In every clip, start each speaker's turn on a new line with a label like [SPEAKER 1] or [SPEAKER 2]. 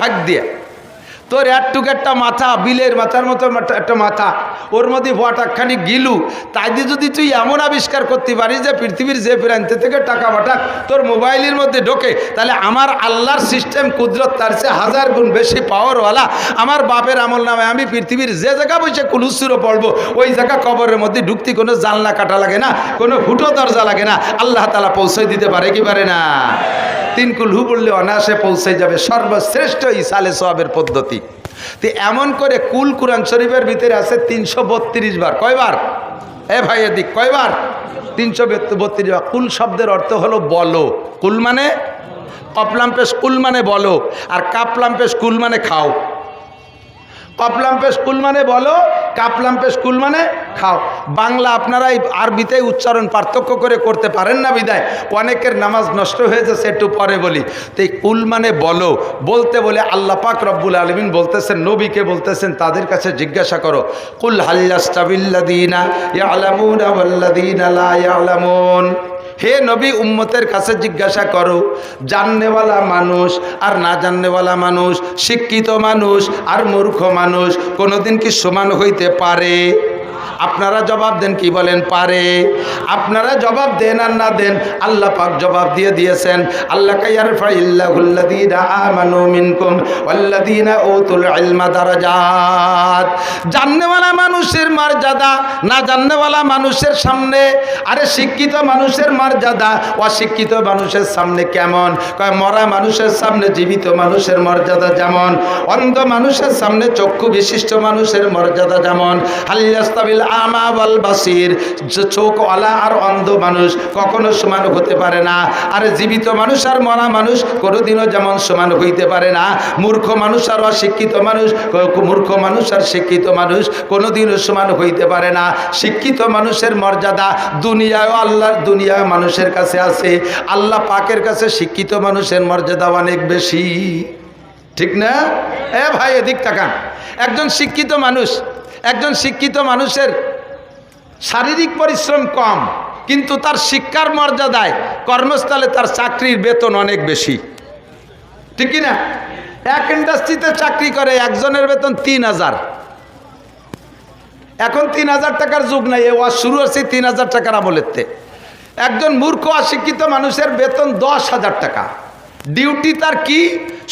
[SPEAKER 1] ফাঁক দিয়ে তোর একটুকু একটা মাথা বিলের মাথার মতো একটা মাথা, ওর মধ্যে ভটাকখানি গিলু, তাই দিয়ে যদি তুই এমন আবিষ্কার করতে পারিস যে পৃথিবীর যে প্রান্ত থেকে টাকা বাটাক তোর মোবাইলের মধ্যে ঢোকে, তাহলে আমার আল্লাহর সিস্টেম কুদরত তার চেয়ে 1000 গুণ বেশি পাওয়ারওয়ালা। আমার বাপের আমল নামে আমি পৃথিবীর যে জায়গা বসে কুলুসুরো পড়বো ওই জায়গা কবরের মধ্যে ঢুকতে কোনো জানলা কাটা লাগে না, কোনো ফুটো দরজা লাগে না, আল্লাহ তাআলা পৌঁছে দিতে পারে কি পারে না? 3 কুলহু বললে অনায়াসে পৌঁছে যাবে, সর্বশ্রেষ্ঠ ইসালে সওয়াবের পদ্ধতি। তো এমন করে কুল কুরআন শরীফের ভিতরে আছে 332 বার। কয়বার? এ ভাই এদিক, কয়বার? 332 বার। কুল শব্দের অর্থ হলো বলো। কুল মানে কপলাম পেশ, কুল মানে বলো, আর কাপলাম পেশ কুল মানে খাও। কপলাম পেশ কুল মানে বলো, কাপলাম পেশ কুল মানে খাও। বাংলা আপনারা এই আরবিতে উচ্চারণ পার্থক্য করে করতে পারেন না বিদায় অনেকের নামাজ নষ্ট হয়ে যাচ্ছে, একটু পরে বলি। তো এই কুল মানে বলো, বলতে বলে আল্লাহ পাক রব্বুল আলামিন বলতেছেন, নবীকে বলতেছেন তাদের কাছে জিজ্ঞাসা করো, কুল হাল ইয়াস্তাবিল্লাযীনা ইয়ালামুনা ওয়াল্লাযীনা লা ইয়ালামুন। হে নবী, উম্মতের কাছে জিজ্ঞাসা করো, জাননেওয়ালা মানুষ আর না জাননেওয়ালা মানুষ, শিক্ষিত মানুষ আর মূর্খ মানুষ কোনোদিন কি সমান হইতে পারে? আপনারা জবাব দেন, কি বলেন? পারে। আপনারা জবাব দেন আর না দেন, আল্লাহ পাক জবাব দিয়ে দিয়েছেন। আল্লাহ ইয়ারফাইল্লাহুল্লাযীনা আমানু মিনকুম ওয়াল্লাযীনা উতুল ইলমা দারাজাত। জাননেওয়ালা মানুষের মর্যাদা না জাননেওয়ালা মানুষের সামনে। আরে শিক্ষিত মানুষের মর্যাদা অশিক্ষিত মানুষের সামনে কেমন? কয় মরা মানুষের সামনে জীবিত মানুষের মর্যাদা যেমন, অন্ধ মানুষের সামনে চক্ষু বিশিষ্ট মানুষের মর্যাদা যেমন। হাল্লাস্তাবিল আমা ওয়াল বাসির, চোখওয়ালা আর অন্ধ মানুষ কখনো সমান হতে পারে না। আর জীবিত মানুষ আর মরা মানুষ কোনোদিনও যেমন সমান হইতে পারে না। মূর্খ মানুষ আর অশিক্ষিত মানুষ, মূর্খ মানুষ আর শিক্ষিত মানুষ কোনোদিনও সমান হইতে পারে না। শিক্ষিত মানুষের মর্যাদা দুনিয়ায় আল্লাহর দুনিয়ায় মানুষের কাছে আছে, আল্লাহ পাকের কাছে শিক্ষিত মানুষের মর্যাদা অনেক বেশি। ঠিক না? এ ভাই এদিক তাকান। একজন শিক্ষিত মানুষের শারীরিক পরিশ্রম কম, কিন্তু তার শিক্ষার মর্যাদায় কর্মস্থলে তার চাকরির বেতন অনেক বেশি। ঠিক না? এক ইন্ডাস্ট্রিতে চাকরি করে একজনের বেতন 3000। এখন 3000 টাকার যুগ নাই, এ ওয়াজ শুরু হচ্ছে 3000 টাকার আমলেতে। একজন মূর্খ অশিক্ষিত মানুষের বেতন 10,000 টাকা। ডিউটি তার কি?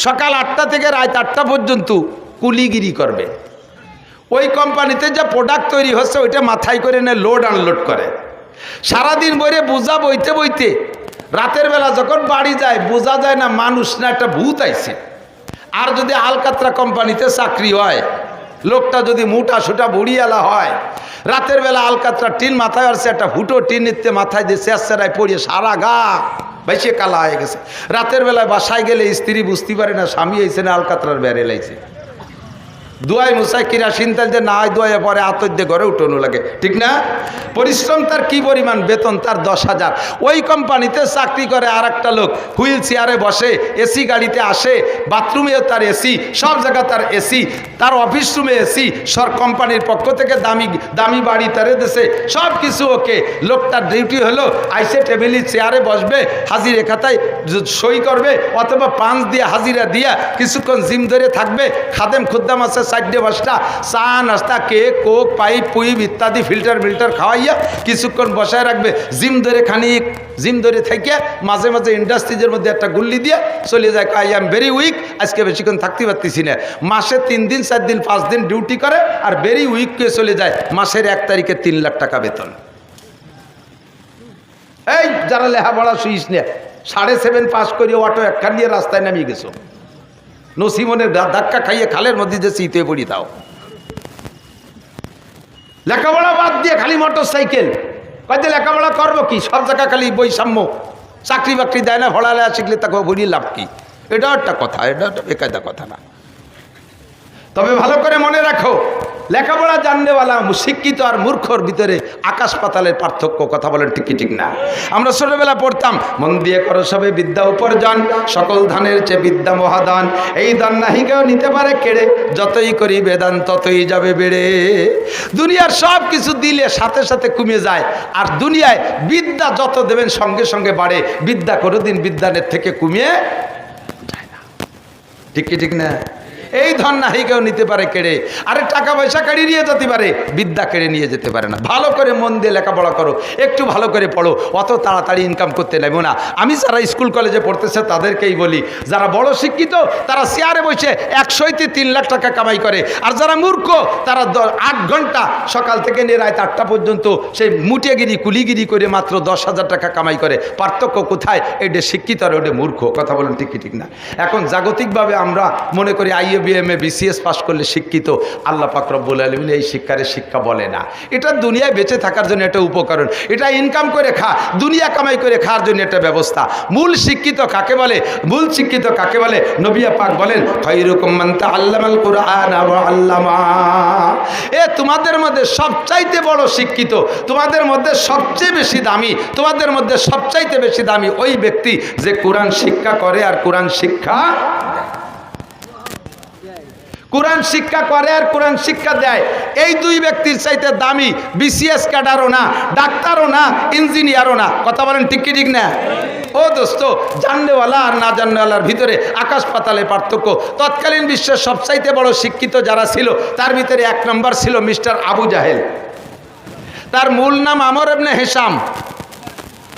[SPEAKER 1] সকাল 8টা থেকে রাত 8টা পর্যন্ত কুলিগিরি করবে। ওই কোম্পানিতে যে প্রোডাক্ট তৈরি হচ্ছে ওইটা মাথায় করে নিয়ে লোড আনলোড করে। সারাদিন বইরে বোঝা বইতে বইতে রাতের বেলা যখন বাড়ি যায় বোঝা যায় না মানুষ না একটা ভূত আইছে। আর যদি আলকাতরা কোম্পানিতে চাকরি হয়, লোকটা যদি মোটা সোটা বুড়িয়ালা হয়, রাতের বেলা আলকাতরা টিন মাথায় আসছে, একটা ফুটো টিন নিতে মাথায় দিয়ে চেঁচায় পড়িয়ে সারা গা বেশি কালা হয়ে গেছে। রাতের বেলায় বাসায় গেলে স্ত্রী বুঝতে পারে না স্বামী এসে না আলকাতরার বেড়ে লাইছে। দুয়াই মুসাই কিরাসিন তেল যে না হয় দুয়াইয়ে পরে আতর দিয়ে ঘরে উঠানো লাগে। ঠিক না? পরিশ্রম তার কি পরিমাণ, বেতন তার 10,000। ওই কোম্পানিতে চাকরি করে আর একটা লোক হুইল চেয়ারে বসে, এসি গাড়িতে আসে, বাথরুমেও তার এসি, সব জায়গা তার এসি, তার অফিস রুমে এসি, সর কোম্পানির পক্ষ থেকে দামি দামি বাড়ি তারে দেশে সব কিছু ওকে। লোকটার ডিউটি হলো আইসে টেবিলি চেয়ারে বসবে, হাজিরে খাতায় সই করবে, অথবা পাঁচ দিয়ে হাজিরা দিয়া কিছুক্ষণ জিম ধরে থাকবে। খাদেম খুদ্দাম আছে 4-5টা, চা নাস্তা কেক কোক পাইপ পুইপ ইত্যাদি ফিল্টার মিল্টার খাওয়াইয়া কিছুক্ষণ বসায় রাখবে। জিম ধরে থেকে মাঝে মাঝে ইন্ডাস্ট্রিজের মধ্যে একটা গুল্লি দিয়ে চলে যায়। আই এম ভেরি উইক, আজকে বেশিক্ষণ থাকতে পারতেছি না। মাসে 3 দিন 4 দিন 5 দিন ডিউটি করে আর ভেরি উইক কে চলে যায়। মাসের 1 তারিখে 3 লাখ টাকা বেতন। এই যারা লেখাপড়া শুইস না, 7.5 পাস করে অটো একখান দিয়ে রাস্তায় নামিয়ে গেছো, নসিমনের ধাক্কা খাইয়ে খালের মধ্যে যে শীতে পড়ি দাও। লেখাপড়া বাদ দিয়ে খালি মোটর সাইকেল, কাজে লেখাপড়া করবো কি? সব জায়গা খালি বৈষম্য, চাকরি বাকরি দেয় না, ভোড়ালে শিখলে তাকে ভরিয়ে লাভ কি? এটাও একটা কথা, এটা বেকায়দা কথা না। তবে ভালো করে মনে রাখো, লেখাপড়া জাননেওয়ালা শিক্ষিত আর মূর্খর ভিতরে আকাশ পাতালের পার্থক্য। কথা বলেন ঠিক কি ঠিক না? আমরা ছোটবেলা পড়তাম, মন দিয়ে করো সবে বিদ্যা উপার্জন, সকল ধানের চেয়ে বিদ্যা মহাদান, এই দান নাহি কেউ নিতে পারে কেড়ে, যতই করি বেদান ততই যাবে বেড়ে। দুনিয়ার সব কিছু দিলে সাথে সাথে কমে যায়, আর দুনিয়ায় বিদ্যা যত দেবেন সঙ্গে সঙ্গে বাড়ে। বিদ্যা কোনোদিন বিদ্যানের থেকে কমিয়ে যায় না। ঠিক কি ঠিক না? এই ধন নাহি কেউ নিতে পারে কেড়ে, আরে টাকা পয়সা কেড়ে নিয়ে যেতে পারে, বিদ্যা কেড়ে নিয়ে যেতে পারে না। ভালো করে মন দিয়ে লেখাপড়া করো, একটু ভালো করে পড়ো, অত তাড়াতাড়ি ইনকাম করতে নেব না। আমি যারা স্কুল কলেজে পড়তেছে তাদেরকেই বলি, যারা বড় শিক্ষিত তারা চেয়ারে বসে 103 লাখ টাকা কামাই করে, আর যারা মূর্খ তারা 8 ঘন্টা সকাল থেকে নিয়ে রাত 8টা পর্যন্ত সেই মুটিয়াগিরি কুলিগিরি করে মাত্র 10,000 টাকা কামাই করে। পার্থক্য কোথায়? এটা শিক্ষিত আর ওটা মূর্খ। কথা বলেন ঠিক কি ঠিক না? এখন জাগতিকভাবে আমরা মনে করি IABMA BCS পাস করলে শিক্ষিত। আল্লাহ পাক রব্বুল আলামিন এই শিক্ষা বলে না। এটা দুনিয়ায় বেঁচে থাকার জন্য একটা উপকরণ, এটা ইনকাম করে খা, দুনিয়া কামাই করে খাওয়ার জন্য একটা ব্যবস্থা। মূল শিক্ষিত কাকে বলে? মূল শিক্ষিত কাকে বলে? নবী পাক বলেন, খায়রুকুম মান তাআল্লামাল কুরআন ওয়া আল্লামা। তোমাদের মধ্যে সবচাইতে বড় শিক্ষিত, তোমাদের মধ্যে সবচেয়ে বেশি দামি, তোমাদের মধ্যে সবচাইতে বেশি দামি ওই ব্যক্তি যে কোরআন শিক্ষা করে আর কোরআন শিক্ষা করে আর কোরআন শিক্ষা দেয়। এই দুই ব্যক্তির চাইতে দামি BCS ক্যাডারও না, ডাক্তারও না, ইঞ্জিনিয়ারও না। কথা বলেন ঠিক কি ঠিক না? ও দোস্ত, জাননেওয়ালা আর না জাননেওয়ালার ভিতরে আকাশ পাতালে পার্থক্য। তৎকালীন বিশ্বের সবচাইতে বড় শিক্ষিত যারা ছিল তার ভিতরে 1 নম্বর ছিল মিস্টার আবু জাহেল। তার মূল নাম আমর ইবনে হিশাম,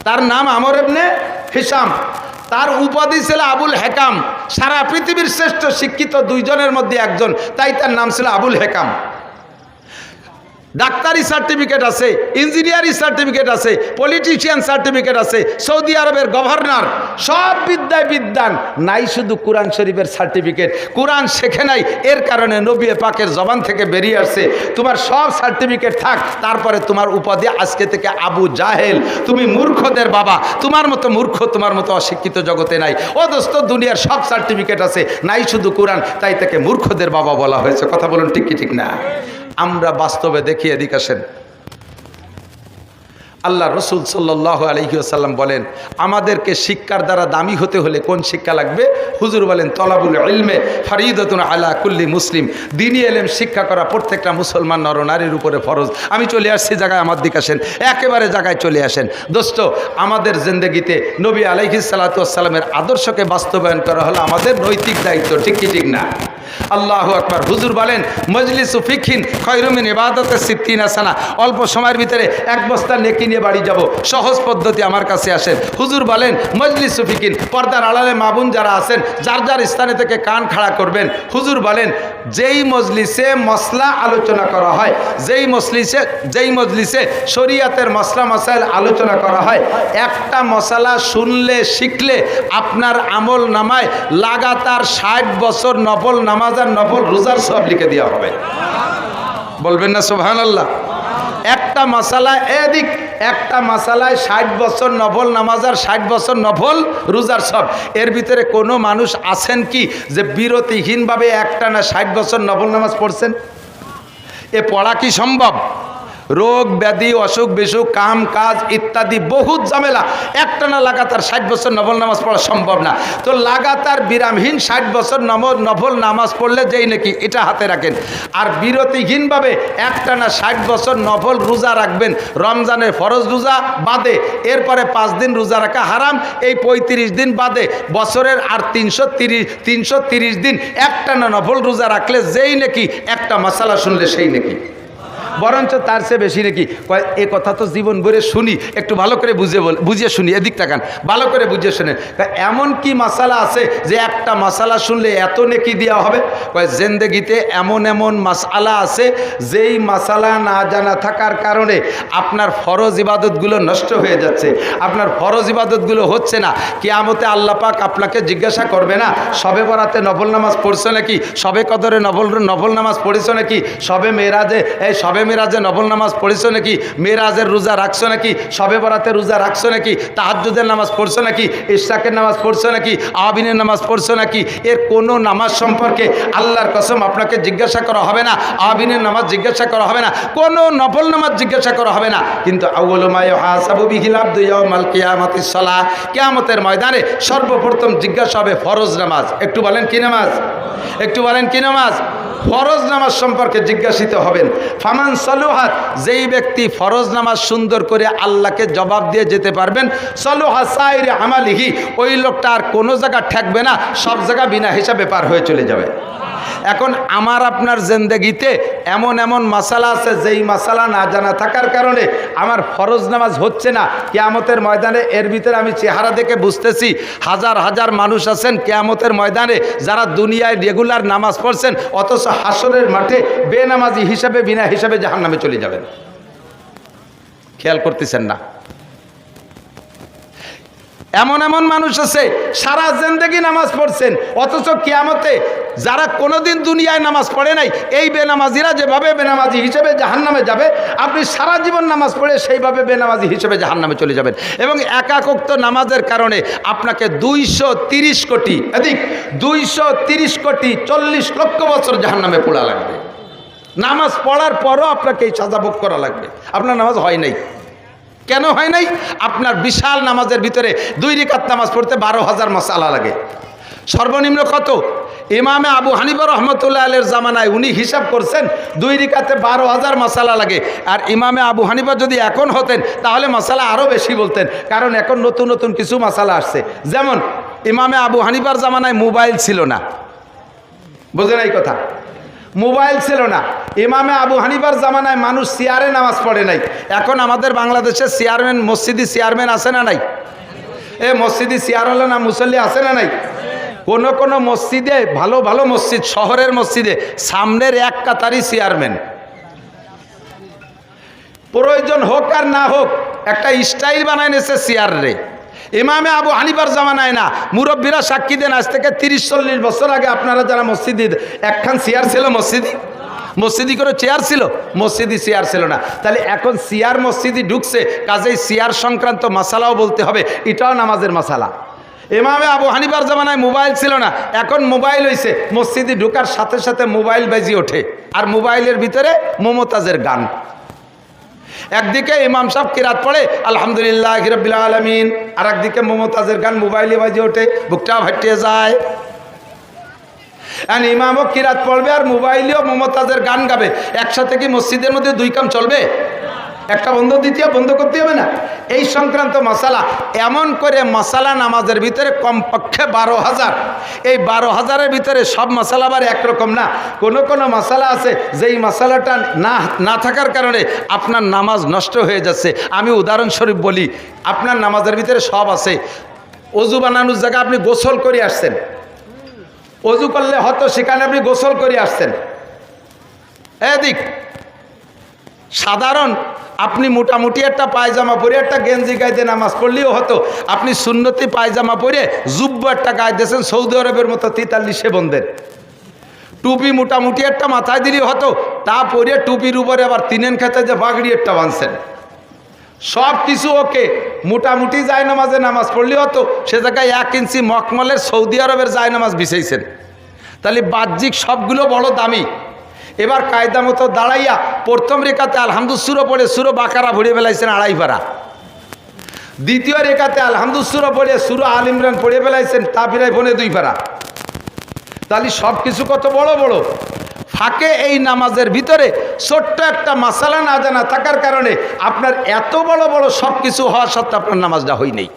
[SPEAKER 1] তার নাম আমর ইবনে হিশাম। তার উপাধি ছিল আবুল হেকাম। সারা পৃথিবীর শ্রেষ্ঠ শিক্ষিত 2 জনের মধ্যে একজন, তাই তার নাম ছিল আবুল হেকাম। ডাক্তারি সার্টিফিকেট আছে, ইঞ্জিনিয়ারিং সার্টিফিকেট আছে, পলিটিশিয়ান সার্টিফিকেট আছে, সৌদি আরবের গভর্নর, সব বিদ্যায় বিদ্যান, নাই শুধু কোরআন শরীফের সার্টিফিকেট। কোরআন শেখে নাই, এর কারণে নবী পাকের জবান থেকে বেরিয়ে আসছে, তোমার সব সার্টিফিকেট থাক, তারপরে তোমার উপাধি আজকে থেকে আবু জাহেল। তুমি মূর্খদের বাবা, তোমার মতো মূর্খ, তোমার মতো অশিক্ষিত জগতে নাই। ও দোস্ত, দুনিয়ার সব সার্টিফিকেট আছে, নাই শুধু কোরআন, তাই তাকে মূর্খদের বাবা বলা হয়েছে। কথা বলুন ঠিক কি ঠিক না? আমরা বাস্তবে দেখি, এদিকে আসেন। আল্লাহ রসুল সাল্লাল্লাহু আলাইহি ওয়াসাল্লাম বলেন, আমাদেরকে শিক্ষার দ্বারা দামি হতে হলে কোন শিক্ষা লাগবে? হুজুর বলেন, তলাবুল ইলমে ফরিদাতুন আলা কুল্লি মুসলিম। দ্বীনি ইলম শিক্ষা করা প্রত্যেকটা মুসলমান নরনারীর উপরে ফরজ। আমি চলে আসছি জায়গায়, আমার দিকে আসেন, একেবারে জায়গায় চলে আসেন। দোস্ত, আমাদের জিন্দেগিতে নবী আলাইহিস সালাতু ওয়াস সালামের আদর্শকে বাস্তবায়ন করা হলো আমাদের নৈতিক দায়িত্ব। ঠিক কি ঠিক না? আল্লাহু আকবার। হুজুর বলেন, মজলিসু ফিকহিন খায়রুম মিন ইবাদাতি 60 সানা। অল্প সময়ের ভিতরে 1 বস্তা নেকি নিয়ে বাড়ি যাব, সহজ পদ্ধতি আমার কাছে আসেন। হুজুর বলেন, মজলিসু ফিকহিন, পর্দার আড়ালে মা বোন যারা আছেন যার যার স্থানে থেকে কান খাড়া করবেন। হুজুর বলেন, যেই মজলিসে মসলা আলোচনা করা হয়, যেই মজলিসে শরীয়তের মসলা মাসাইল আলোচনা করা হয়, একটা মশালা শুনলে শিখলে আপনার আমল নামায় লাগাতার 60 বছর নফল নামাজ আর নফল রোজার সব লিখে দেওয়া হবে। বলবেন না সুবহানাল্লাহ? একটা মশালায় এদিক, একটা মশালায় 60 বছর নফল নামাজ আর 60 বছর নফল রোজার সব। এর ভিতরে কোনো মানুষ আছেন কি যে বিরতিহীনভাবে একটানা 60 বছর নফল নামাজ পড়ছেন? এ পড়া কি সম্ভব? রোগ ব্যাধি, অসুখ বিসুখ, কাম কাজ ইত্যাদি বহুত ঝামেলা, একটানা লাগাতার 60 বছর নফল নামাজ পড়া সম্ভব না। তো লাগাতার বিরামহীন 60 বছর নফল নামাজ পড়লে যেই নাকি, এটা হাতে রাখেন। আর বিরতিহীনভাবে একটানা 60 বছর নফল রোজা রাখবেন, রমজানের ফরজ রোজা বাদে, এরপরে 5 দিন রোজা রাখা হারাম, এই 35 দিন বাদে বছরের আর 330 দিন একটানা নফল রোজা রাখলে যেই নাকি, একটা মশালা শুনলে সেই নাকি, বরঞ্চ তার চেয়ে বেশি নাকি। এ কথা তো জীবন ভরে শুনি, একটু ভালো করে বুঝিয়ে শুনি, এদিক তাকান, ভালো করে বুঝিয়ে শুনেন। এমন কি মাসালা আছে যে একটা মাসালা শুনলে এত নেকি দেওয়া হবে? জিন্দেগিতে এমন এমন মাসালা আছে যেই মাসালা না জানা থাকার কারণে আপনার ফরজ ইবাদতগুলো নষ্ট হয়ে যাচ্ছে, আপনার ফরজ ইবাদতগুলো হচ্ছে না। কিয়ামতে আল্লাহ পাক আপনাকে জিজ্ঞাসা করবে না, সবে বরাতে নফল নামাজ পড়ছো নাকি, সবে কদরে নফল নামাজ পড়েছো নাকি, সবে মেরাজে নফল নামাজ পড়েছো নাকি, মেরাজের রোজা রাখছো নাকি, সবে বরাতে রোজা রাখছো নাকি, তাহাজ্জুদের নামাজ পড়ছো নাকি, ইশরাকের নামাজ পড়ছো নাকি, আবিনের নামাজ পড়ছো নাকি। এর কোনো নামাজ সম্পর্কে আল্লাহর কসম আপনাকে জিজ্ঞাসা করা হবে না, আবিনের নামাজ জিজ্ঞাসা করা হবে না, কোনো নফল নামাজ জিজ্ঞাসা করা হবে না। কিন্তু আউয়ালু মা ইউহাসাবু বিহিল আবদু ইয়াউমাল কিয়ামাতিস সালাহ, কিয়ামতের ময়দানে সর্বপ্রথম জিজ্ঞাসা হবে ফরজ নামাজ। একটু বলেন কি নামাজ? একটু বলেন কি নামাজ? ফরজ নামাজ সম্পর্কে জিজ্ঞাসিত হবেন। ফামান সলুহাত, যেই ব্যক্তি ফরজ নামাজ সুন্দর করে আল্লাহকে জবাব দিয়ে যেতে পারবেন, সলুহা সাইরে আমালিহি, ওই লোকটা আর কোনো জায়গা ঠেকবে না, সব জায়গা বিনা হিসাবে পার হয়ে চলে যাবে। এখন আমার আপনার জিন্দেগিতে এমন এমন মাসালা আছে, যেই মাসালা না জানা থাকার কারণে আমার ফরজ নামাজ হচ্ছে না। কিয়ামতের ময়দানে এর ভিতরে আমি চেহারা দেখে বুঝতেছি হাজার হাজার মানুষ আছেন কিয়ামতের ময়দানে যারা দুনিয়ায় রেগুলার নামাজ পড়ছেন, অথচ হাসরের মাঠে বেনামাজি হিসাবে বিনা হিসাবে জাহান্নামে চলে যাবেন। খেয়াল করতেছেন না? এমন এমন মানুষ আছে সারা জিন্দেগি নামাজ পড়ছেন, অথচ কিয়ামতে যারা কোনোদিন দুনিয়ায় নামাজ পড়ে নাই, এই বেনামাজিরা যেভাবে বেনামাজি হিসেবে জাহান্নামে যাবে, আপনি সারা জীবন নামাজ পড়ে সেইভাবে বেনামাজি হিসেবে জাহান্নামে চলে যাবেন। এবং একাকোক্ত নামাজের কারণে আপনাকে 230 কোটি 40 লক্ষ বছর জাহান্নামে পোড়া লাগবে। নামাজ পড়ার পরও আপনাকে এই সাজা ভোগ করা লাগবে। আপনার নামাজ হয় নাই। কেন হয় নাই? আপনার বিশাল নামাজের ভিতরে 2 রাকাত নামাজ পড়তে 12,000 মাসালা লাগে। সর্বনিম্ন কত? ইমামে আবু হানিফা রহমতুল্লাহ আলাইহির জামানায় উনি হিসাব করছেন 2 রাকাতে 12,000 মাসালা লাগে। আর ইমামে আবু হানিফা যদি এখন হতেন তাহলে মাসালা আরও বেশি বলতেন, কারণ এখন নতুন নতুন কিছু মাসালা আসছে। যেমন ইমামে আবু হানিফার জামানায় মোবাইল ছিল না, বোঝেন এই কথা? মোবাইল ছিল না। ইমামে আবু হানিফার জামানায় মানুষ চেয়ারে নামাজ পড়ে নাই। এখন আমাদের বাংলাদেশে চেয়ারম্যান, মসজিদি চেয়ারম্যান আছে না নাই? এ মসজিদি চেয়ার হলো না, মুসল্লি আছে না নাই? কোন মসজিদে, ভালো ভালো মসজিদ, শহরের মসজিদে সামনের এক কাতারই চেয়ারম্যান। প্রয়োজন হোক আর না হোক একটা স্টাইল বানায় নিয়েছে চেয়ার রে। ইমামে আবু হানিফার জামানায় না, মুরব্বীরা সাক্ষী দেন, আজ থেকে 30-40 বছর আগে আপনারা যারা মসজিদে, একখান চেয়ার ছিল মসজিদি করে চেয়ার ছিল, মসজিদি চেয়ার ছিল না। তাহলে এখন চেয়ার মসজিদি ঢুকছে, কাজেই চেয়ার সংক্রান্ত মাসালাও বলতে হবে, এটাও নামাজের মাসালা। ইমামে আবু হানিফার জামানায় মোবাইল ছিল না, এখন মোবাইল হয়েছে, মসজিদে ঢুকার সাথে সাথে মোবাইল বাজি ওঠে, আর মোবাইলের ভিতরে মুমতাজের গান। একদিকে ইমাম সাহেব কিরাত পড়ে আলহামদুলিল্লাহ রাব্বিল আলামিন, আর একদিকে মুমতাজের গান মোবাইলে বাজে ওঠে, বুকটা ফাটিয়ে যায়। আর ইমামও কিরাত পড়বে আর মোবাইলেও মুমতাজের গান গাবে, একসাথে কি মসজিদের মধ্যে 2 কাম চলবে? একটা বন্ধ, দ্বিতীয় বন্ধ করতে হবে না? এই সংক্রান্ত মশালা, এমন করে মশালা নামাজের ভিতরে কমপক্ষে 12,000। এই 12,000-এর ভিতরে সব মশালা আবার একরকম না। কোনো মশালা আছে যেই মশালাটা না থাকার কারণে আপনার নামাজ নষ্ট হয়ে যাচ্ছে। আমি উদাহরণস্বরূপ বলি, আপনার নামাজের ভিতরে সব আছে। অজু বানানোর জায়গায় আপনি গোসল করে আসছেন, অজু করলে হয়তো সেখানে আপনি গোসল করে আসছেন। এদিক সাধারণ আপনি মোটামুটি একটা পায়জামা পরে একটা গেঞ্জি গাইতে নামাজ পড়লেও হতো, আপনি সুন্নতি পায়জামা পরে জুব্ব একটা গায়ে দিয়েছেন সৌদি আরবের মতো 43 বন্ধের, টুপি মোটামুটি একটা মাথায় দিলেও হতো, তা পরে টুপির উপরে আবার 3 খেতে যে বাগড়ি একটা বাঁধছেন, সব কিছু ওকে, মোটামুটি জায়নামাজে নামাজ পড়লে হতো, সে জায়গায় 1 ইঞ্চি মখমলের সৌদি আরবের জায়নামাজ বিছাইছেন। তাহলে বাহ্যিক সবগুলো বড় দামি। এবার কায়দা মতো দাঁড়াইয়া প্রথম রেখাতে আলহামদুসুরো পড়ে সুরো বাকারা ভরে ফেলাইছেন 2.5 পারা, দ্বিতীয় রেখাতে আলহামদুসুরো পড়ে সুরো আল ইমরান পড়ে ফেলাইছেন তা প্রায় 2.5 পারা। তাহলে সব কিছু কত বড় বড়। ফাঁকে এই নামাজের ভিতরে ছোট্ট একটা মাসালা না জানা থাকার কারণে আপনার এত বড় বড় সব কিছু হওয়া সত্ত্বেও আপনার নামাজটা হয় নাই।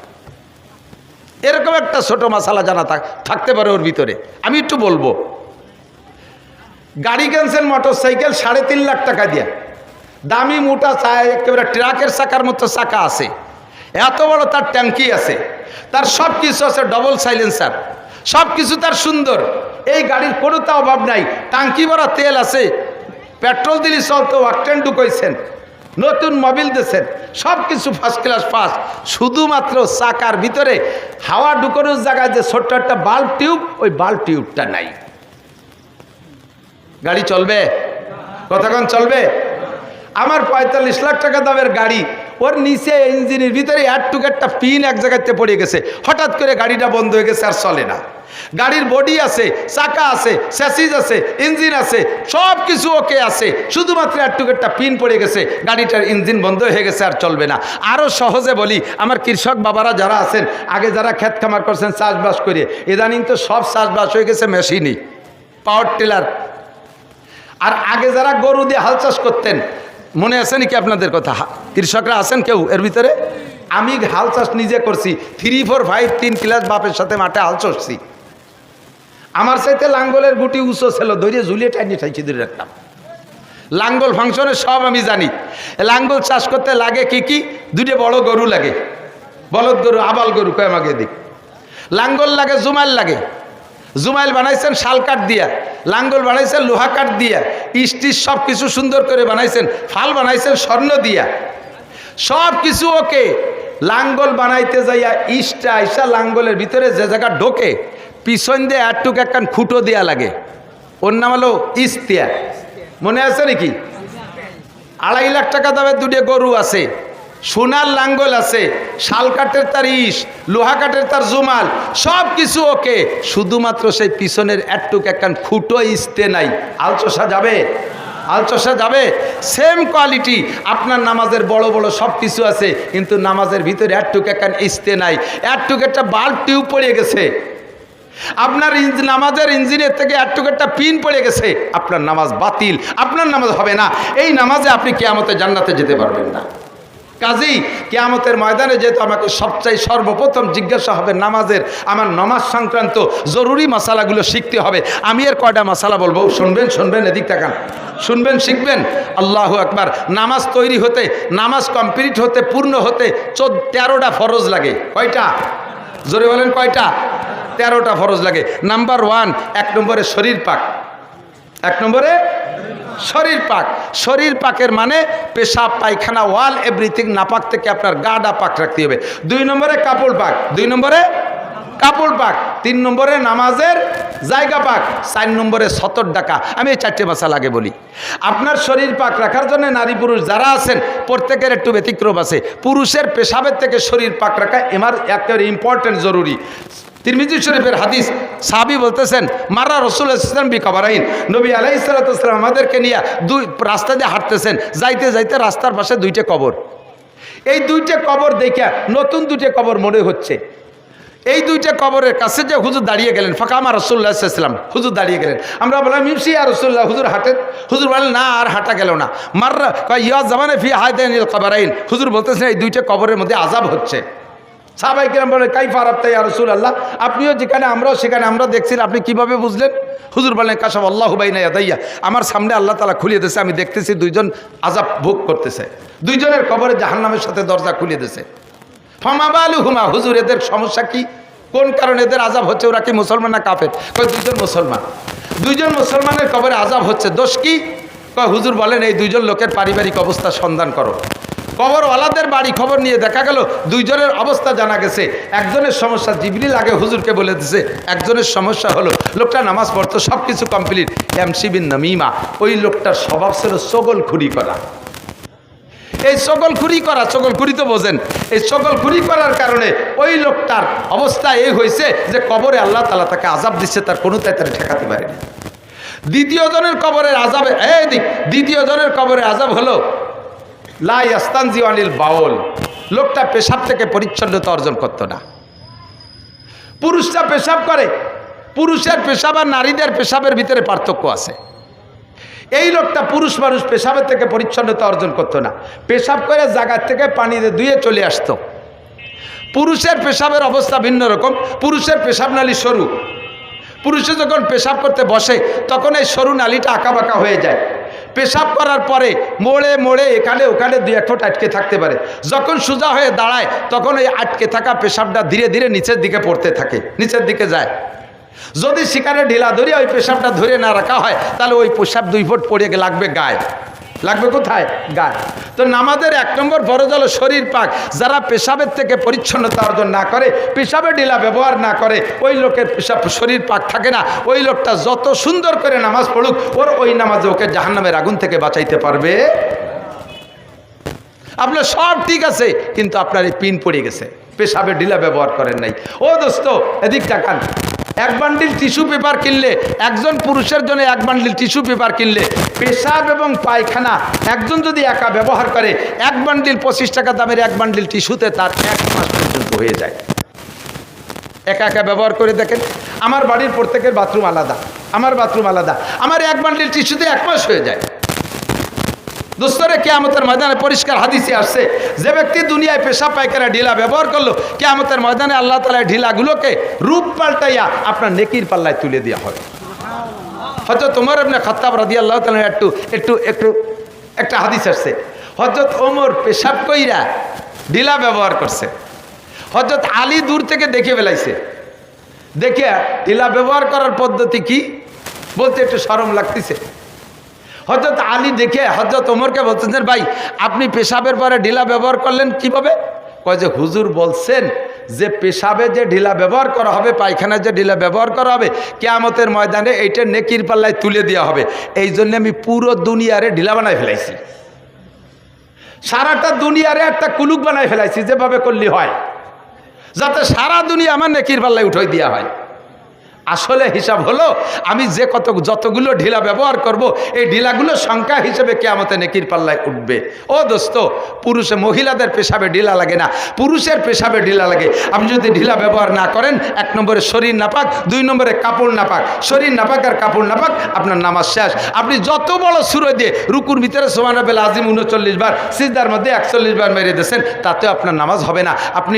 [SPEAKER 1] এরকম একটা ছোট মাসালা জানা থাকতে পারে ওর ভিতরে। আমি একটু বলবো, গাড়ি কিনছেন মোটরসাইকেল 3.5 লাখ টাকা দিয়ে, দামি মোটা একেবারে ট্রাকের চাকার মতো চাকা আছে, এত বড় তার ট্যাঙ্কি আছে, তার সব কিছু আছে, ডবল সাইলেন্সার, সব কিছু তার সুন্দর। এই গাড়ির কোনোটা অভাব নাই, টাঙ্কি ভরা তেল আছে, পেট্রোল দিলে চলতো, অকটেন ঢুকাইছেন, নতুন মোবিল দিয়েছেন, সব কিছু ফার্স্ট ক্লাস ফার্স্ট। শুধুমাত্র চাকার ভিতরে হাওয়া ঢুকানোর জায়গায় যে ছোট্ট একটা বাল্ব টিউব, ওই বাল্ব টিউবটা নাই। গাড়ি চলবে? কতক্ষণ চলবে? আমার 45 লাখ টাকা দামের গাড়ি, ওর নিচে ইঞ্জিনের ভিতরে একটা পিন এক জায়গাতে পড়ে গেছে, হঠাৎ করে গাড়িটা বন্ধ হয়ে গেছে, আর চলে না। গাড়ির বডি আছে, চাকা আছে, স্যাসিস আছে, ইঞ্জিন আছে, সব কিছু ওকে আছে, শুধুমাত্র একটা পিন পড়ে গেছে, গাড়িটার ইঞ্জিন বন্ধ হয়ে গেছে, আর চলবে না। আরও সহজে বলি, আমার কৃষক বাবারা যারা আছেন, আগে যারা ক্ষেত খামার করছেন চাষবাস করে, ইদানিং তো সব চাষবাস হয়ে গেছে মেশিনই, পাওয়ার টিলার, আর আগে যারা গরু দিয়ে হাল চাষ করতেন, মনে আছে নাকি আপনাদের কথা? কৃষকরা আছেন কেউ এর ভিতরে? আমি হাল চাষ নিজে করছি, 3, 4, 5, 3 ক্লাস বাপের সাথে মাঠে হাল চড়ছি। আমার চাইতে লাঙ্গলের গুটি উঁচু ছিল, ধরিয়ে ঝুলিয়ে টাইনি ঠাইছি ধরে রাখতাম। লাঙ্গল ফাংশনে সব আমি জানি। লাঙ্গল চাষ করতে লাগে কি কি? 2টে বড় গরু লাগে, বলদ গরু, আবাল গরু কয় আমাকে দিক। লাঙ্গল লাগে, জুমাইল লাগে। জুমাইল বানাইছেন শাল কাঠ দিয়া, লাঙ্গল বানাইছেন লোহা কাঠ দিয়া, স্টিচ সব কিছু সুন্দর করে বানাইছেন, ফাল বানাইছেন স্বর্ণ দিয়া, সব কিছু ওকে। লাঙ্গল বানাইতে যাইয়া ইস্টা আইসা লাঙ্গলের ভিতরে যে জায়গা ঢোকে পিছন দিয়ে একটুক একখান খুঁটো দেওয়া লাগে, ওর নাম হলো ইস্তিয়া। মনে আছে নাকি? 2.5 লাখ টাকা দামের 2টে গরু আছে, সোনার লাঙ্গল আছে, শাল কাঠের তার ইস, লোহা কাঠের তার জুমাল, সব কিছু ওকে। শুধুমাত্র সেই পিছনের একটুক একখান খুঁটো ইস্তে নাই। আলচষা যাবে? আলচষা যাবে? সেম কোয়ালিটি আপনার নামাজের বড় বড় সব কিছু আছে, কিন্তু নামাজের ভিতরে একটুক একখান ইস্তে নাই, একটুক একটা বাল্ব টিউব পড়ে গেছে, আপনার নামাজের ইঞ্জিনের থেকে একটুক একটা পিন পড়ে গেছে, আপনার নামাজ বাতিল, আপনার নামাজ হবে না। এই নামাজে আপনি কিয়ামতে জান্নাতে যেতে পারবেন না। কাজেই কিয়ামতের ময়দানে যেহেতু আমাকে সবচাই সর্বপ্রথম জিজ্ঞাসা হবে নামাজের, আমার নামাজ সংক্রান্ত জরুরি মশালাগুলো শিখতে হবে। আমি এর কয়টা মশালা বলবো, শুনবেন? শুনবেন, এদিক তাকান, শুনবেন, শিখবেন। আল্লাহু আকবার। নামাজ তৈরি হতে, নামাজ কমপ্লিট হতে, পূর্ণ হতে 13টা ফরজ লাগে। কয়টা? জোরে বলেন, কয়টা? 13টা ফরজ লাগে। নাম্বার 1, 1 নম্বরে শরীর পাক। 1 নম্বরে শরীর পাক। শরীর পাকের মানে পেশাব, পায়খানা, ওয়াল এভরিথিং নাপাক থেকে আপনার গাডা পাক রাখতে হবে। 2 নম্বরে কাপড় পাক। 2 নম্বরে কাপড় পাক। 3 নম্বরে নামাজের জায়গা পাক। 4 নম্বরে সতর ডাকা। আমি এই 4টে মশালা আগে বলি। আপনার শরীর পাক রাখার জন্য নারী পুরুষ যারা আছেন প্রত্যেকের একটু ব্যতিক্রম আছে। পুরুষের পেশাবের থেকে শরীর পাক রাখা এমার একেবারে ইম্পর্টেন্ট, জরুরি। তিরমিজি শরীফের হাদিস, সাহাবী বলতেছেন মারা রাসূলুল্লাহ সাল্লাল্লাহু আলাইহি ওয়াসাল্লাম বিকবরাইন, নবী আলাইহিস সালাতু ওয়াস সালাম আমাদেরকে নিয়ে রাস্তা দিয়ে হাঁটতেছেন, যাইতে যাইতে রাস্তার পাশে 2টে কবর। এই 2টে কবর দেখে নতুন 2টে কবর মনে হচ্ছে। এই 2টে কবরের কাছে যে হুজুর দাঁড়িয়ে গেলেন, ফাকামা রাসূলুল্লাহ সাল্লাল্লাহু আলাইহি ওয়াসাল্লাম, হুজুর দাঁড়িয়ে গেলেন। আমরা বললাম ইমশি ইয়া রাসূলুল্লাহ, হুজুর হাঁটেন। হুজুর বলেন না, আর হাঁটা গেল না। মাররা ইয়া জামানে ফি হাদাইনিল কবরাইন, হুজুর বলতেছেন এই 2টে কবরের মধ্যে আযাব হচ্ছে। সাহাবায়ে কেরাম বলে কাইফা আরাফতা ইয়া রাসূলুল্লাহ, আপনিও যেখানে আমরাও সেখানে, আমরা দেখছি, আপনি কিভাবে বুঝলেন? হুজুর বলেন কাশাফ আল্লাহু বাইনা ইয়াদাইয়া, আমার সামনে আল্লাহ তাআলা খুলে দিয়েছে, আমি দেখতেছি 2জন আযাব ভোগ করতেছে, 2জনের কবরে জাহান্নামের সাথে দরজা খুলে দিয়েছে। ফামা বালুহুমা, হুজুর এদের সমস্যা কি? কোন কারণে এদের আযাব হচ্ছে? ওরা কি মুসলমান না কাফের? কয় 2জন মুসলমান। 2জন মুসলমানের কবরে আযাব হচ্ছে, দোষ কি? কয় হুজুর বলেন এই 2জন লোকের পারিবারিক অবস্থা সন্ধান করো। কবরওয়ালাদের বাড়ি খবর নিয়ে দেখা গেল 2জনের অবস্থা জানা গেছে। একজনের সমস্যা জিবরিল আগে হুজুরকে বলে দিছে, একজনের সমস্যা হলো লোকটা নামাজ পড়তো, সব কিছু কমপ্লিট, এমসিবিন নামিমা, ওই লোকটার স্বভাব ছিল চগলখুরি করা। এই চগলখুরি করা, চগলখুরি তো বোঝেন, এই চগলখুরি করার কারণে ওই লোকটার অবস্থা এই হয়েছে যে কবরে আল্লাহ তাআলা তাকে আযাব দিচ্ছে, তার কোনো তাই তারা ঠেকাতে পারেনি। দ্বিতীয় জনের কবরের আযাবে, দ্বিতীয় জনের কবরের আযাব হলো লা ইয়াস্তানজি আনিল বাউল, লোকটা পেশাব থেকে পরিচ্ছন্নতা অর্জন করতো না। পুরুষরা পেশাব করে, পুরুষের পেশাব আর নারীদের পেশাবের ভিতরে পার্থক্য আছে। এই লোকটা পুরুষ মানুষ পেশাবের থেকে পরিচ্ছন্নতা অর্জন করতো না, পেশাব করে জায়গার থেকে পানিতে ধুয়ে চলে আসতো। পুরুষের পেশাবের অবস্থা ভিন্ন রকম। পুরুষের পেশাব নালী সরু, পুরুষে যখন পেশাব করতে বসে তখন এই সরু নালীটা আঁকা বাঁকা হয়ে যায়। পেশাব করার পরে মোড়ে মোড়ে এখানে ওখানে 2-1 ফুট আটকে থাকতে পারে। যখন সোজা হয়ে দাঁড়ায় তখন এই আটকে থাকা পেশাবটা ধীরে ধীরে নিচের দিকে পড়তে থাকে, নিচের দিকে যায়। যদি সেখানে ঢিলা ধরে ওই পেশাবটা ধরে না রাখা হয় তাহলে ওই পেশাব 2 ফুট পড়ে লাগবে গায়ে। লাগবে কোথায়? গায়ে। তো নামাজের 1 নম্বর ফরজ হলো শরীর পাক। যারা পেশাবের থেকে পরিচ্ছন্নতা অর্জন না করে, পেশাবে ঢিলা ব্যবহার না করে, ওই লোকের পেশাব শরীর পাক থাকে না। ওই লোকটা যত সুন্দর করে নামাজ পড়ুক, ওই নামাজে ওকে জাহান্নামের আগুন থেকে বাঁচাইতে পারবে। আপনার সব ঠিক আছে, কিন্তু আপনার এই পিন পড়ে গেছে, পেশাবে ঢিলা ব্যবহার করেন নাই। ও দোস্ত এদিক তাকান, 1 বান্ডিল টিস্যু পেপার কিনলে, একজন পুরুষের জন্য 1 বান্ডিল টিস্যু পেপার কিনলে, পেশাব এবং পায়খানা একজন যদি একা ব্যবহার করে, 1 বান্ডিল 25 টাকা দামের 1 বান্ডিল টিস্যুতে তার 1 মাস পর্যন্ত হয়ে যায়। একা একা ব্যবহার করে দেখেন। আমার বাড়ির প্রত্যেকের বাথরুম আলাদা, আমার বাথরুম আলাদা, আমার এক বান্ডিল টিস্যুতে 1 মাস হয়ে যায়। দোস্তরে কিয়ামতের ময়দানে পরিষ্কার হাদিসে আসছে, যে ব্যক্তি দুনিয়ায় পেশাব পায়খানা ঢিলা ব্যবহার করলো, কিয়ামতের ময়দানে আল্লাহ তাআলা ঢিলাগুলোকে রূপ পাল্টাইয়া আপনার নেকির পাল্লায় তুলে দেওয়া হবে। হযরত ওমর ইবনে খাত্তাব রাদিয়াল্লাহু তাআলা একটা হাদিস আসছে, হযরত ওমর পেশাব কইরা ঢিলা ব্যবহার করছে, হযরত আলী দূর থেকে দেখে ফেলাইছে, দেখে ঢিলা ব্যবহার করার পদ্ধতি কি বলতে একটু শরম লাগতেছে। হযরত আলী দেখে হযরত ওমরকে বলতেছেন, ভাই আপনি পেশাবের পরে ঢিলা ব্যবহার করলেন কিভাবে? কয় যে হুজুর বলছেন যে পেশাবে যে ঢিলা ব্যবহার করা হবে, পায়খানায় যে ঢিলা ব্যবহার করা হবে, কিয়ামতের ময়দানে এইটা নেকির পাল্লায় তুলে দেওয়া হবে। এই জন্য আমি পুরো দুনিয়ারে ঢিলা বানাই ফেলাইছি, সারাটা দুনিয়ারে একটা কুলুক বানাই ফেলাইছি, যেভাবে করলে হয় যাতে সারা দুনিয়া আমার নেকির পাল্লায় উঠাই দেওয়া হয়। আসলে হিসাব হলো আমি যে যতগুলো ঢিলা ব্যবহার করব, এই ঢিলাগুলো সংখ্যা হিসেবে কিয়ামতে নেকির পাল্লায় উঠবে। ও দোস্ত, মহিলাদের পেশাবে ঢিলা লাগে না, পুরুষের পেশাবে ঢিলা লাগে। আপনি যদি ঢিলা ব্যবহার না করেন, 1 নম্বরে শরীর নাপাক, 2 নম্বরে কাপড় নাপাক, শরীর নাপাক আর কাপড় নাপাক, আপনার নামাজ শেষ। আপনি যত বড় সূরা দিয়ে রুকুর ভিতরে সুবহানাল আজিম 39 বার, সিজদার মধ্যে 41 বার মেরে দিয়েছেন, তাতেও আপনার নামাজ হবে না। আপনি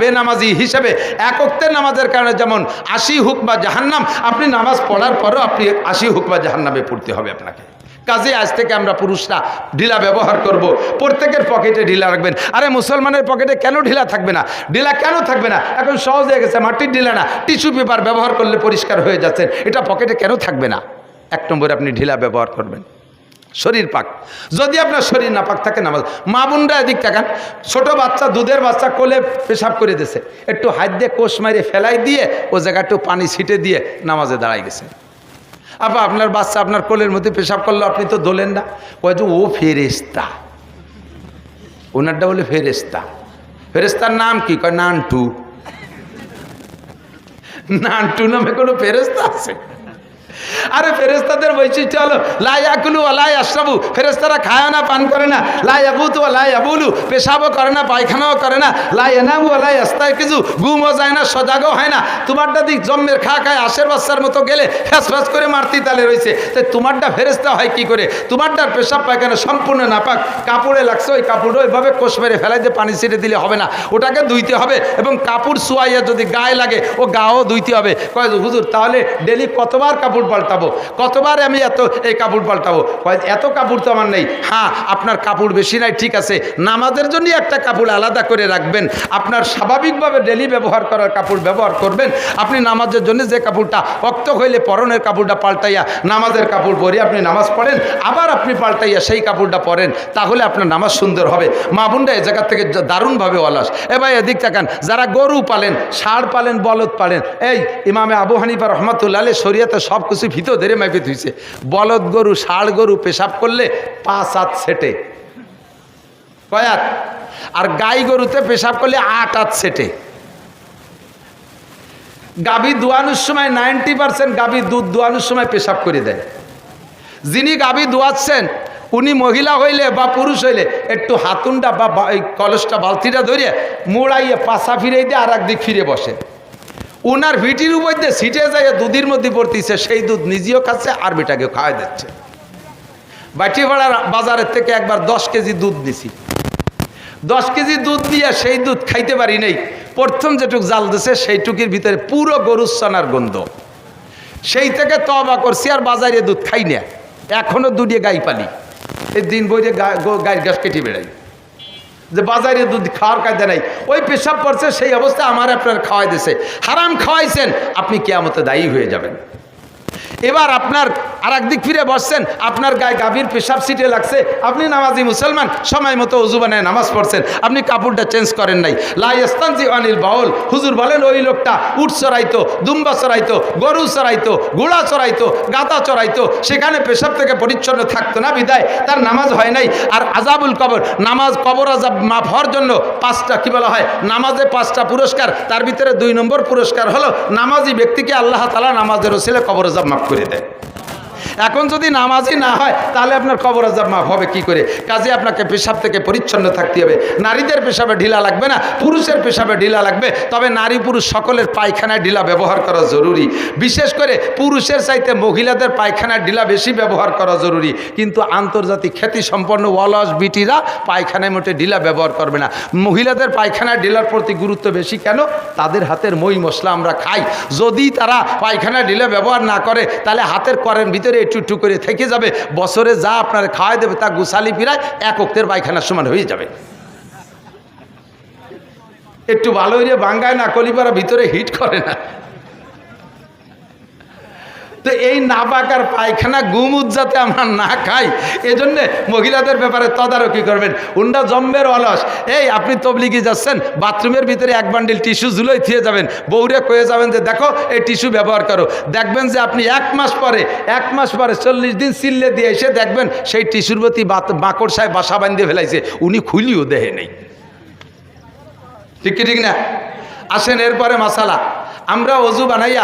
[SPEAKER 1] বেনামাজি হিসেবে এক ওয়াক্তের নামাজের কারণে যেমন 80 হুকমা জাহান্নাম, আপনি নামাজ পড়ার পরও আপনি 80 হুকমা জাহান্নামে পড়তে হবে আপনাকে। কাজে আজ থেকে আমরা পুরুষরা ঢিলা ব্যবহার করব, প্রত্যেকের পকেটে ঢিলা রাখবেন। আরে মুসলমানের পকেটে কেন ঢিলা থাকবে না? ঢিলা কেন থাকবে না? এখন সহজ হয়ে গেছে, মাটির ঢিলা না, টিস্যু পেপার ব্যবহার করলে পরিষ্কার হয়ে যাচ্ছেন, এটা পকেটে কেন থাকবে না? 1 নম্বরে আপনি ঢিলা ব্যবহার করবেন। শরীর পাক, যদি আপনার শরীর না পাক থাকে নামাজ, মা বোনরা এদিক তাকান, ছোট বাচ্চা, দুধের বাচ্চা কোলে পেশাব করে দিয়েছে, একটু হাত দিয়ে কোষ মারিয়ে ফেলাই দিয়ে ও জায়গায় একটু পানি ছিটে দিয়ে নামাজে দাঁড়াই গেছে। আপা আপনার বাচ্চা আপনার কোলের মধ্যে পেশাব করলো, আপনি তো দোলেন না, কয় যে ও ফেরেশতা, ওনারটা বলে ফেরেশতা। ফেরেশতার নাম কি? কয় নানটু। নানটু নামে কোনো ফেরেশতা আছে? আরে ফেরেশতাদের বৈশিষ্ট্য হলো লা ইয়াকুলু ওয়া লা ইয়াশরাবু, ফেরেশতারা খায় না, পান করে না। লা ইয়াবুতু ওয়া লা ইয়াবুলু, পেশাবও করে না, পায়খানাও করে না। লা ইয়ানামু ওয়া লা ইয়াস্তায়কিজু, ঘুমও যায় না, সজাগও হয় না। তোমারটা দিক জম্মের খায় আশের বাচ্চার মতো গেলে ফ্যাস ফ্যাস করে মারতি তালে রয়েছে, তাই তোমারটা ফেরেশতা হয় কি করে? তোমারটার পেশাব পায়খানা সম্পূর্ণ নাপাক, কাপড়ে লাগছে, ওই কাপড়ও ওইভাবে কোষ মেরে ফেলাই দিয়ে পানি ছিটে দিলে হবে না, ওটাকে ধুইতে হবে, এবং কাপড় শুয়াইয়া যদি গায়ে লাগে ও গাও ধুইতে হবে। কয় হুজুর তাহলে ডেলি কতবার কাপড় পাল্টাবো, কতবার আমি এই কাপড় পাল্টাবো? এত কাপড় তো আমার নেই। হ্যাঁ, আপনার কাপড় বেশি নাই, ঠিক আছে, নামাজের জন্য একটা কাপড় আলাদা করে রাখবেন, আপনার স্বাভাবিকভাবে ডেলি ব্যবহার করার কাপড় ব্যবহার করবেন। আপনি নামাজের জন্য যে কাপড়টা রক্ত হইলে পরনের কাপড়টা পাল্টাইয়া নামাজের কাপড় পরে আপনি নামাজ পড়েন, আবার আপনি পাল্টাইয়া সেই কাপড়টা পরেন, তাহলে আপনার নামাজ সুন্দর হবে। মা বোনরা এ জায়গা থেকে দারুণভাবে অলস। ভাই এদিক তাকান, যারা গরু পালেন, ষাঁড় পালেন, বলদ পালেন, এই ইমামে আবু হানিফা রহমাতুল্লাহ আলাইহি শরীয়তে সব কিছু ভিতর ধরে মাইপে ধুইছে। বলদ গরু, ষাঁড় গরু পেশাব করলে 5 হাত সেটে, কয়াত, আর গাই গরুতে পেশাব করলে 8 হাত সেটে। গাভী দোয়ানোর সময় 90% গাভী দুধ দোয়ানোর সময় পেশাব করে দেয়। যিনি গাভী দোয়াচ্ছেন উনি মহিলা হইলে বা পুরুষ হইলে একটু হাতুনটা বা কলসটা বালতিটা ধরিয়ে মোড়াইয়ে পাশা ফিরে দিয়ে আর একদিক ফিরে বসে। ওনার ভিটির উপর দিয়ে ছিটে যায় দুধের মধ্যে পড়তেছে, সেই দুধ নিজেও খাচ্ছে আর বেটাকে খাওয়াই দিচ্ছে। বাটিপাড়ার বাজারের থেকে একবার 10 কেজি দুধ দিছি, 10 কেজি দুধ দিয়ে সেই দুধ খাইতে পারি নাই। প্রথম যেটুক জাল দিছে সেইটুকির ভিতরে পুরো গরুর ছানার গন্ধ। সেই থেকে তওবা করছি আর বাজারে দুধ খাই না, এখনো দুধে গাই পালি। এই দিন বইরে গায়ের গাছ কেটে বেড়াই, যে বাজারে দুধ খাওয়ার কায়দা নাই। ওই পেশাব পড়ছে, সেই অবস্থায় আমার আপনার খাওয়াই দিছে, হারাম খাওয়াইছেন, আপনি কিয়ামতে দায়ী হয়ে যাবেন। এবার আপনার আর একদিক ফিরে বসছেন, আপনার গায়ে গাভীর পেশাব সিটে লাগছে, আপনি নামাজি মুসলমান, সময় মতো উজু বানায় নামাজ পড়ছেন, আপনি কাপড়টা চেঞ্জ করেন নাই। লা ইস্তানজি আনিল বাউল, হুজুর বলেন ওই লোকটা উট চড়াইতো, দুম্বা চড়াইতো, গরু চড়াইতো, ঘোড়া চড়াইতো, গাদা চড়াইতো, সেখানে পেশাব থেকে পরিচ্ছন্ন থাকতো না, বিদায় তার নামাজ হয় নাই। আর আজাবুল কবর, নামাজ কবর আজাব মাফ হওয়ার জন্য 5টা কি বলা হয়, নামাজে 5টা পুরস্কার, তার ভিতরে 2 নম্বর পুরস্কার হলো নামাজি ব্যক্তিকে আল্লাহ তাআলা নামাজের ওসিলায় কবর আজাব মাফ করে দেয়। এখন যদি নামাজই না হয় তাহলে আপনার কবর আযাব মাফ হবে কি করে? কাজে আপনাকে পেশাব থেকে পরিচ্ছন্ন থাকতে হবে। নারীদের পেশাবে ঢিলা লাগবে না, পুরুষের পেশাবে ঢিলা লাগবে, তবে নারী পুরুষ সকলের পায়খানায় ঢিলা ব্যবহার করা জরুরি। বিশেষ করে পুরুষের চাইতে মহিলাদের পায়খানায় ঢিলা বেশি ব্যবহার করা জরুরি। কিন্তু আন্তর্জাতিক খ্যাতি সম্পন্ন অলস বিটিরা পায়খানায় মোটে ঢিলা ব্যবহার করবে না। মহিলাদের পায়খানায় ঢিলার প্রতি গুরুত্ব বেশি কেন? তাদের হাতের মই মশলা আমরা খাই। যদি তারা পায়খানায় ঢিলা ব্যবহার না করে তাহলে হাতের করের ভিতরে একটু একটু করে থেকে যাবে, বছরে যা আপনার খাওয়াই দেবে তা গুছালি পিরায় এক অক্তের পায়খানার সমান হয়ে যাবে। একটু ভালো হইলে বাঙ্গায় না কলিপারা ভিতরে হিট করে না। তো এই নাপাকার পায়খানা গুমুদ যাতে আমরা না খাই, এজন্যে মহিলাদের ব্যাপারে তদারকি করবেন। উন্ডা জম্বের অলস, এই আপনি তবলিগি যাচ্ছেন, বাথরুমের ভিতরে এক বান্ডিল টিস্যু ঝুলোই থিয়ে যাবেন, বউরে কয়ে যাবেন যে দেখো এই টিস্যু ব্যবহার করো। দেখবেন যে আপনি এক মাস পরে 40 দিন চিল্লে দিয়ে এসে দেখবেন সেই টিস্যুর প্রতি বাকড় সাহেব বাসা বাঁধিয়ে ফেলাইছে, উনি খুলিও দেহে নেই। ঠিক কি ঠিক না? আসেন এরপরে মাসালা, আমরা অজু বানাইয়া